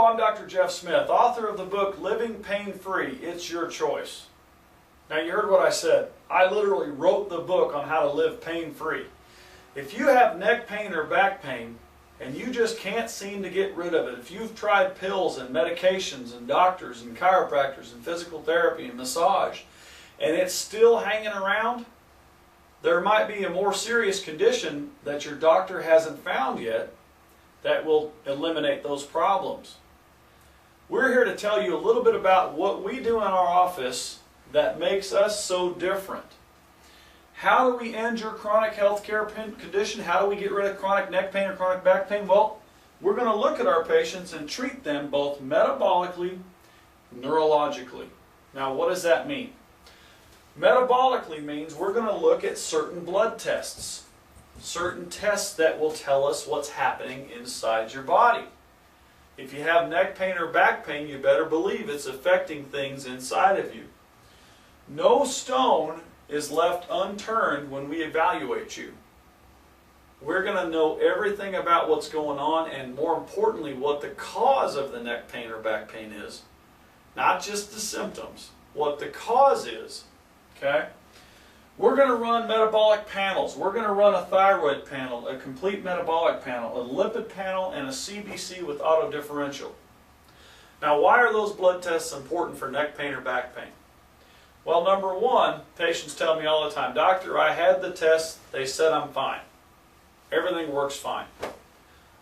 Hello, I'm Dr. Jeff Smith, author of the book Living Pain-Free, It's Your Choice. Now you heard what I said. I literally wrote the book on how to live pain-free. If you have neck pain or back pain and you just can't seem to get rid of it, if you've tried pills and medications and doctors and chiropractors and physical therapy and massage and it's still hanging around, there might be a more serious condition that your doctor hasn't found yet that will eliminate those problems. We're here to tell you a little bit about what we do in our office that makes us so different. How do we end your chronic health care condition? How do we get rid of chronic neck pain or chronic back pain? Well, we're going to look at our patients and treat them both metabolically, neurologically. Now, what does that mean? Metabolically means we're going to look at certain blood tests. Certain tests that will tell us what's happening inside your body. If you have neck pain or back pain, you better believe it's affecting things inside of you. No stone is left unturned when we evaluate you. We're going to know everything about what's going on and, more importantly, what the cause of the neck pain or back pain is. Not just the symptoms, what the cause is. Okay? We're going to run metabolic panels. We're going to run a thyroid panel, a complete metabolic panel, a lipid panel, and a CBC with auto differential. Now, why are those blood tests important for neck pain or back pain? Well, number one, patients tell me all the time, "Doctor, I had the test, they said I'm fine. Everything works fine.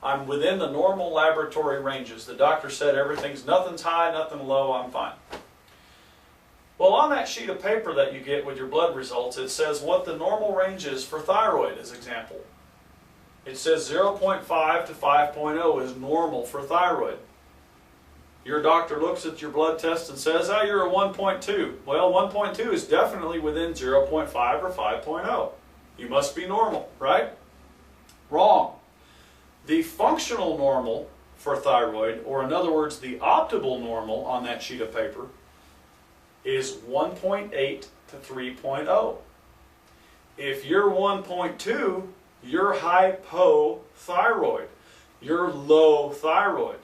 I'm within the normal laboratory ranges. The doctor said nothing's high, nothing low, I'm fine." Well, on that sheet of paper that you get with your blood results, it says what the normal range is for thyroid, as example. It says 0.5 to 5.0 is normal for thyroid. Your doctor looks at your blood test and says, "Oh, you're a 1.2. Well, 1.2 is definitely within 0.5 or 5.0. You must be normal, right? Wrong. The functional normal for thyroid, or in other words, the optimal normal on that sheet of paper, is 1.8 to 3.0. If you're 1.2, you're hypothyroid. You're low thyroid.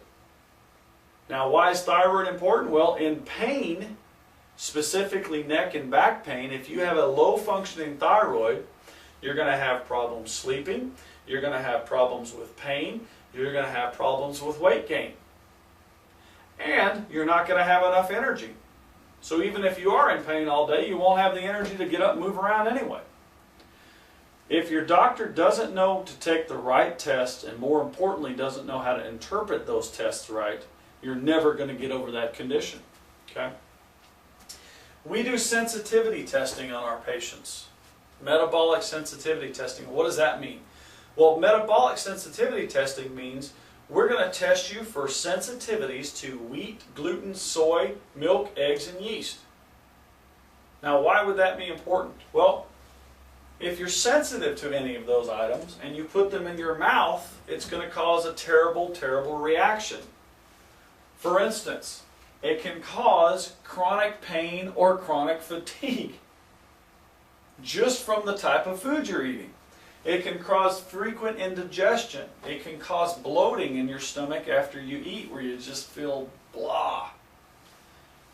Now, why is thyroid important? Well, in pain, specifically neck and back pain, if you have a low functioning thyroid, you're going to have problems sleeping, you're going to have problems with pain, you're going to have problems with weight gain. And you're not going to have enough energy. So even if you are in pain all day, you won't have the energy to get up and move around anyway. If your doctor doesn't know to take the right test, and more importantly doesn't know how to interpret those tests right, you're never going to get over that condition. Okay? We do sensitivity testing on our patients. Metabolic sensitivity testing. What does that mean? Well, metabolic sensitivity testing means we're going to test you for sensitivities to wheat, gluten, soy, milk, eggs, and yeast. Now, why would that be important? Well, if you're sensitive to any of those items and you put them in your mouth, it's going to cause a terrible, terrible reaction. For instance, it can cause chronic pain or chronic fatigue just from the type of food you're eating. It can cause frequent indigestion. It can cause bloating in your stomach after you eat where you just feel blah.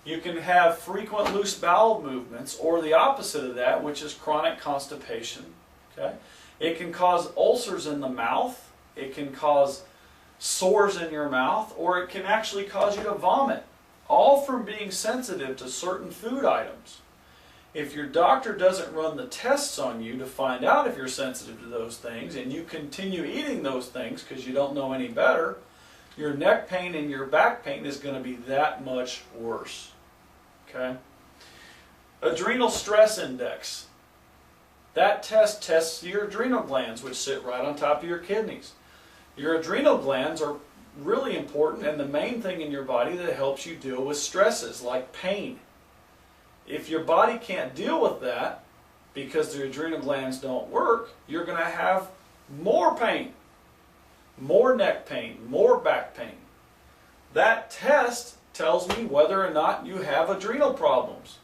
You can have frequent loose bowel movements, or the opposite of that, which is chronic constipation. Okay? It can cause ulcers in the mouth. It can cause sores in your mouth, or it can actually cause you to vomit, all from being sensitive to certain food items. If your doctor doesn't run the tests on you to find out if you're sensitive to those things, and you continue eating those things because you don't know any better, your neck pain and your back pain is going to be that much worse. Okay? Adrenal stress index. That test tests your adrenal glands, which sit right on top of your kidneys. Your adrenal glands are really important and the main thing in your body that helps you deal with stresses like pain. If your body can't deal with that because the adrenal glands don't work, you're going to have more pain, more neck pain, more back pain. That test tells me whether or not you have adrenal problems,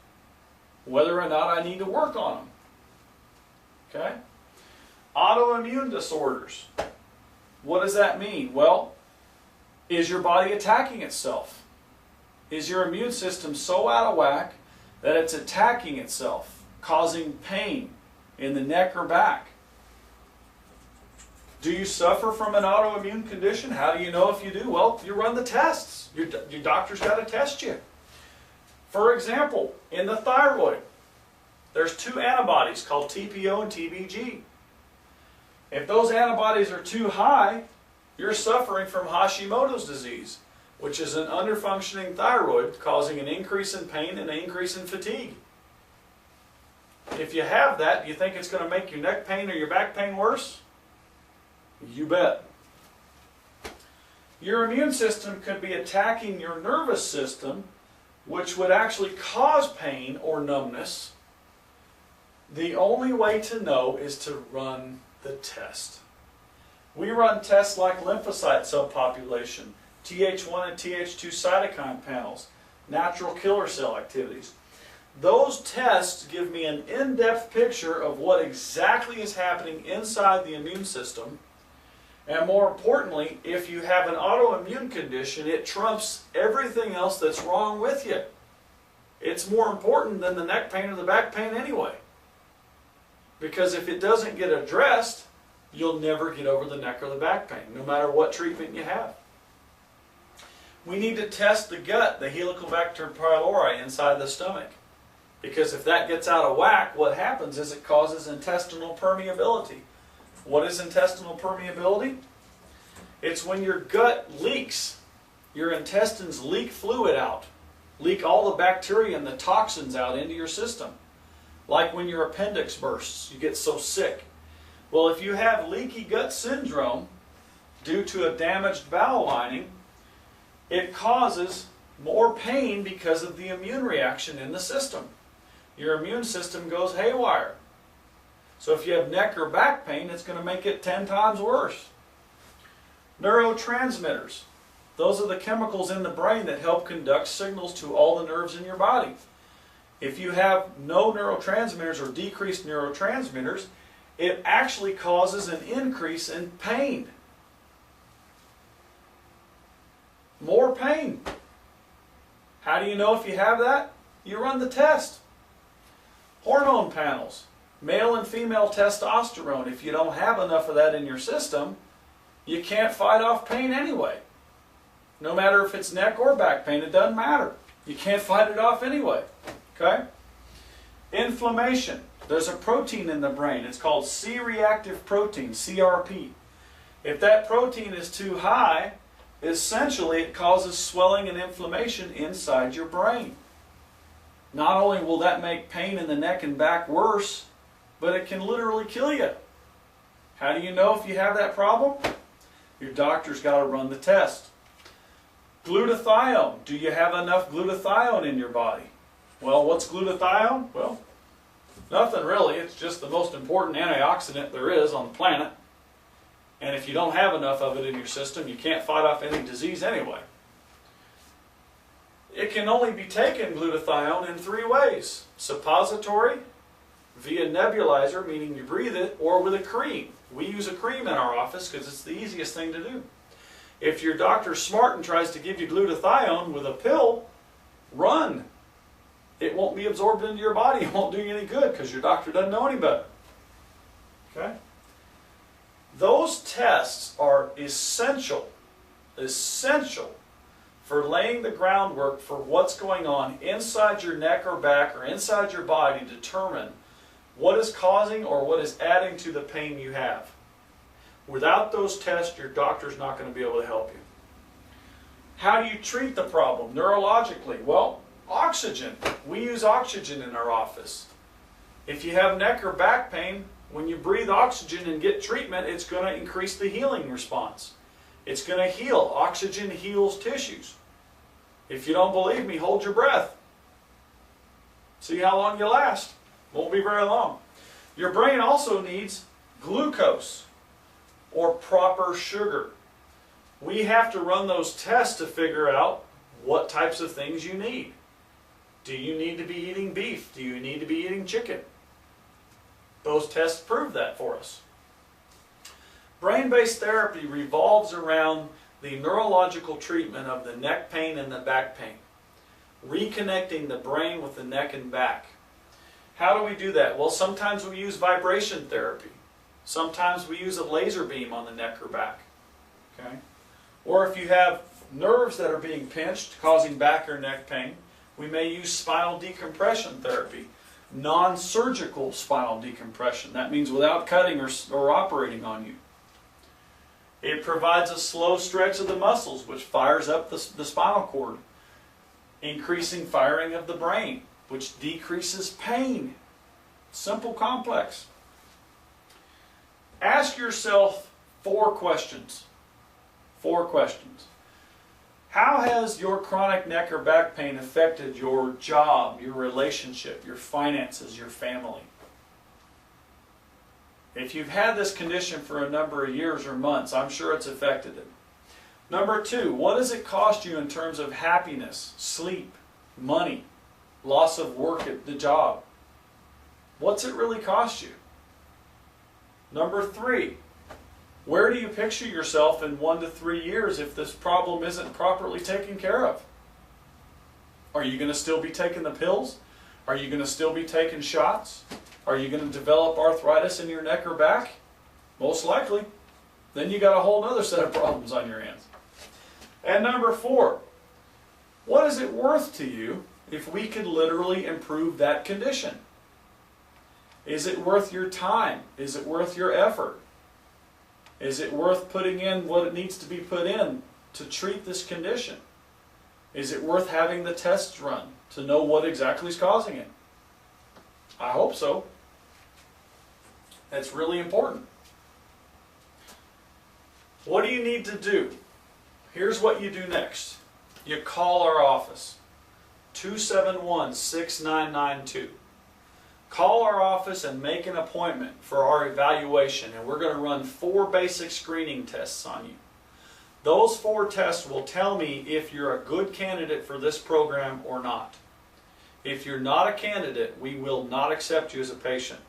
whether or not I need to work on them. Okay? Autoimmune disorders. What does that mean? Well, Is your body attacking itself? Is your immune system so out of whack that it's attacking itself, causing pain in the neck or back? Do you suffer from an autoimmune condition? How do you know if you do? Well, you run the tests. Your doctor's got to test you. For example, in the thyroid, there's two antibodies called TPO and TBG. If those antibodies are too high, you're suffering from Hashimoto's disease, which is an underfunctioning thyroid causing an increase in pain and an increase in fatigue. If you have that, do you think it's going to make your neck pain or your back pain worse? You bet. Your immune system could be attacking your nervous system, which would actually cause pain or numbness. The only way to know is to run the test. We run tests like lymphocyte subpopulation, Th1 and Th2 cytokine panels, natural killer cell activities. Those tests give me an in-depth picture of what exactly is happening inside the immune system. And more importantly, if you have an autoimmune condition, it trumps everything else that's wrong with you. It's more important than the neck pain or the back pain anyway. Because if it doesn't get addressed, you'll never get over the neck or the back pain, no matter what treatment you have. We need to test the gut, the Helicobacter pylori inside the stomach. Because if that gets out of whack, what happens is it causes intestinal permeability. What is intestinal permeability? It's when your gut leaks. Your intestines leak fluid out. Leak all the bacteria and the toxins out into your system. Like when your appendix bursts, you get so sick. Well, if you have leaky gut syndrome due to a damaged bowel lining, it causes more pain because of the immune reaction in the system. Your immune system goes haywire. So if you have neck or back pain, it's going to make it 10 times worse. Neurotransmitters. Those are the chemicals in the brain that help conduct signals to all the nerves in your body. If you have no neurotransmitters or decreased neurotransmitters, it actually causes an increase in pain. More pain. How do you know if you have that? You run the test. Hormone panels. Male and female testosterone. If you don't have enough of that in your system, you can't fight off pain anyway. No matter if it's neck or back pain, it doesn't matter. You can't fight it off anyway. Okay? Inflammation. There's a protein in the brain. It's called C-reactive protein, CRP. If that protein is too high, essentially it causes swelling and inflammation inside your brain. Not only will that make pain in the neck and back worse, but it can literally kill you. How do you know if you have that problem? Your doctor's got to run the test. Glutathione. Do you have enough glutathione in your body? Well, what's glutathione? Well, nothing really. It's just the most important antioxidant there is on the planet. And if you don't have enough of it in your system, you can't fight off any disease anyway. It can only be taken, glutathione, in 3 ways. Suppository, via nebulizer, meaning you breathe it, or with a cream. We use a cream in our office because it's the easiest thing to do. If your doctor's smart and tries to give you glutathione with a pill, run. It won't be absorbed into your body. It won't do you any good because your doctor doesn't know any better. Okay? Those tests are essential for laying the groundwork for what's going on inside your neck or back or inside your body to determine what is causing or what is adding to the pain you have. Without those tests, your doctor's not going to be able to help you. How do you treat the problem neurologically? Well, oxygen. We use oxygen in our office. If you have neck or back pain, when you breathe oxygen and get treatment, it's going to increase the healing response. It's going to heal. Oxygen heals tissues. If you don't believe me, hold your breath. See how long you last. Won't be very long. Your brain also needs glucose or proper sugar. We have to run those tests to figure out what types of things you need. Do you need to be eating beef? Do you need to be eating chicken? Those tests prove that for us. Brain-based therapy revolves around the neurological treatment of the neck pain and the back pain, reconnecting the brain with the neck and back. How do we do that? Well, sometimes we use vibration therapy. Sometimes we use a laser beam on the neck or back. Okay? Or if you have nerves that are being pinched, causing back or neck pain, we may use spinal decompression therapy. Non-surgical spinal decompression. That means without cutting or operating on you. It provides a slow stretch of the muscles, which fires up the spinal cord, increasing firing of the brain, which decreases pain. Simple, complex. Ask yourself 4 questions. 4 questions. How has your chronic neck or back pain affected your job, your relationship, your finances, your family? If you've had this condition for a number of years or months, I'm sure it's affected it. Number 2, what does it cost you in terms of happiness, sleep, money, loss of work at the job? What's it really cost you? Number 3, where do you picture yourself in 1 to 3 years if this problem isn't properly taken care of? Are you going to still be taking the pills? Are you going to still be taking shots? Are you going to develop arthritis in your neck or back? Most likely. Then you got a whole other set of problems on your hands. And number 4, what is it worth to you if we could literally improve that condition? Is it worth your time? Is it worth your effort? Is it worth putting in what it needs to be put in to treat this condition? Is it worth having the tests run to know what exactly is causing it? I hope so. That's really important. What do you need to do? Here's what you do next. You call our office, 271-6992. Call our office and make an appointment for our evaluation, and we're going to run 4 basic screening tests on you. Those 4 tests will tell me if you're a good candidate for this program or not. If you're not a candidate, we will not accept you as a patient.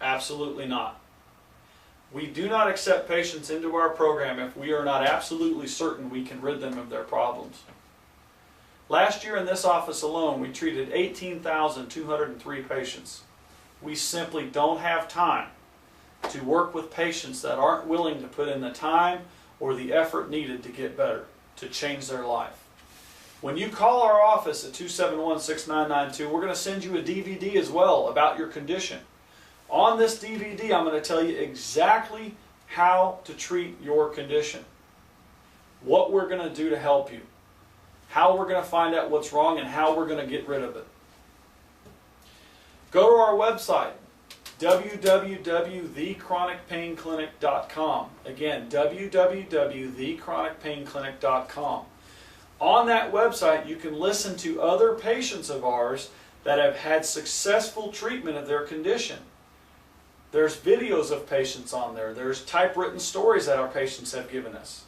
Absolutely not. We do not accept patients into our program if we are not absolutely certain we can rid them of their problems. Last year in this office alone, we treated 18,203 patients. We simply don't have time to work with patients that aren't willing to put in the time or the effort needed to get better, to change their life. When you call our office at 271-6992, we're going to send you a DVD as well about your condition. On this DVD, I'm going to tell you exactly how to treat your condition, what we're going to do to help you, how we're going to find out what's wrong, and how we're going to get rid of it. Go to our website, www.thechronicpainclinic.com. Again, www.thechronicpainclinic.com. On that website, you can listen to other patients of ours that have had successful treatment of their condition. There's videos of patients on there. There's typewritten stories that our patients have given us.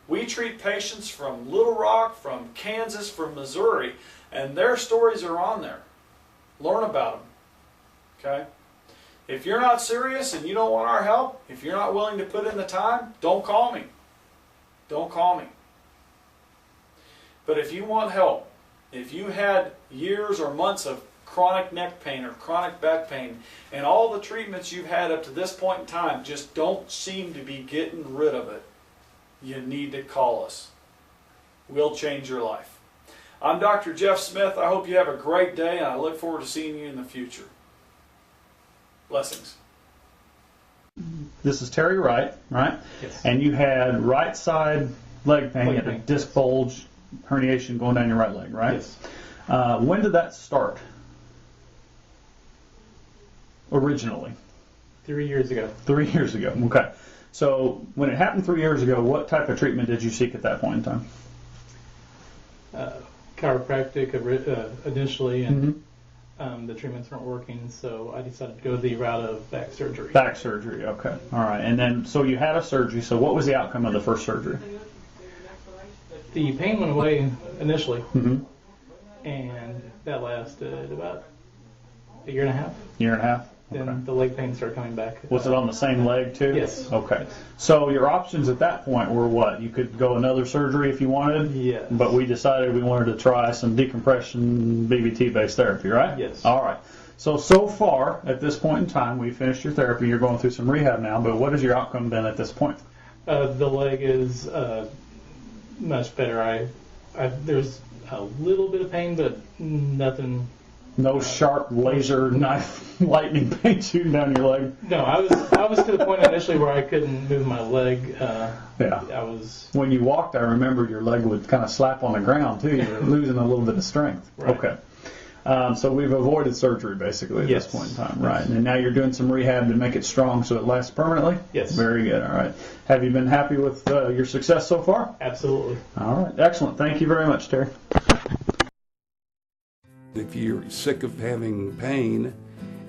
We treat patients from Little Rock, from Kansas, from Missouri, and their stories are on there. Learn about them. Okay? If you're not serious and you don't want our help, if you're not willing to put in the time, don't call me. Don't call me. But if you want help, if you had years or months of chronic neck pain or chronic back pain, and all the treatments you've had up to this point in time just don't seem to be getting rid of it, you need to call us. We'll change your life. I'm Dr. Jeff Smith. I hope you have a great day, and I look forward to seeing you in the future. Blessings. This is Terry Wright, right? Yes. And you had right side leg pain, you had a disc bulge herniation going down your right leg, right? Yes. When did that start? Originally? 3 years ago. 3 years ago, okay. So when it happened 3 years ago, what type of treatment did you seek at that point in time? Chiropractic initially, and the treatments weren't working, so I decided to go the route of back surgery. Back surgery, okay. All right. And then, so you had a surgery, so what was the outcome of the first surgery? The pain went away initially, Mm-hmm. and that lasted about a year and a half. Year and a half? Then Okay. the leg pain started coming back. Was it on the same leg too? Yes. Okay. So your options at that point were what? You could go another surgery if you wanted? Yes. But we decided we wanted to try some decompression BBT-based therapy, right? Yes. All right. So far, at this point in time, we finished your therapy. You're going through some rehab now, but what has your outcome been at this point? The leg is much better. There's a little bit of pain, but nothing. No sharp laser knife lightning pain shooting down your leg? No, I was to the point initially where I couldn't move my leg. Yeah. I was. When you walked, I remember your leg would kind of slap on the ground too. You were losing a little bit of strength. Right. Okay. So we've avoided surgery basically at Yes. this point in time, right? And now you're doing some rehab to make it strong so it lasts permanently? Yes. Very good. All right. Have you been happy with your success so far? Absolutely. All right. Excellent. Thank you very much, Terry. If you're sick of having pain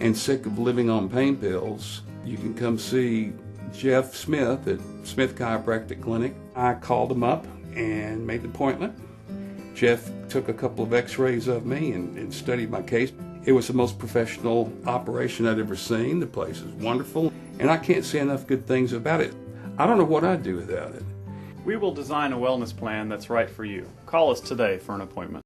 and sick of living on pain pills, you can come see Jeff Smith at Smith Chiropractic Clinic. I called him up and made an appointment. Jeff took a couple of x-rays of me and studied my case. It was the most professional operation I'd ever seen. The place is wonderful, and I can't say enough good things about it. I don't know what I'd do without it. We will design a wellness plan that's right for you. Call us today for an appointment.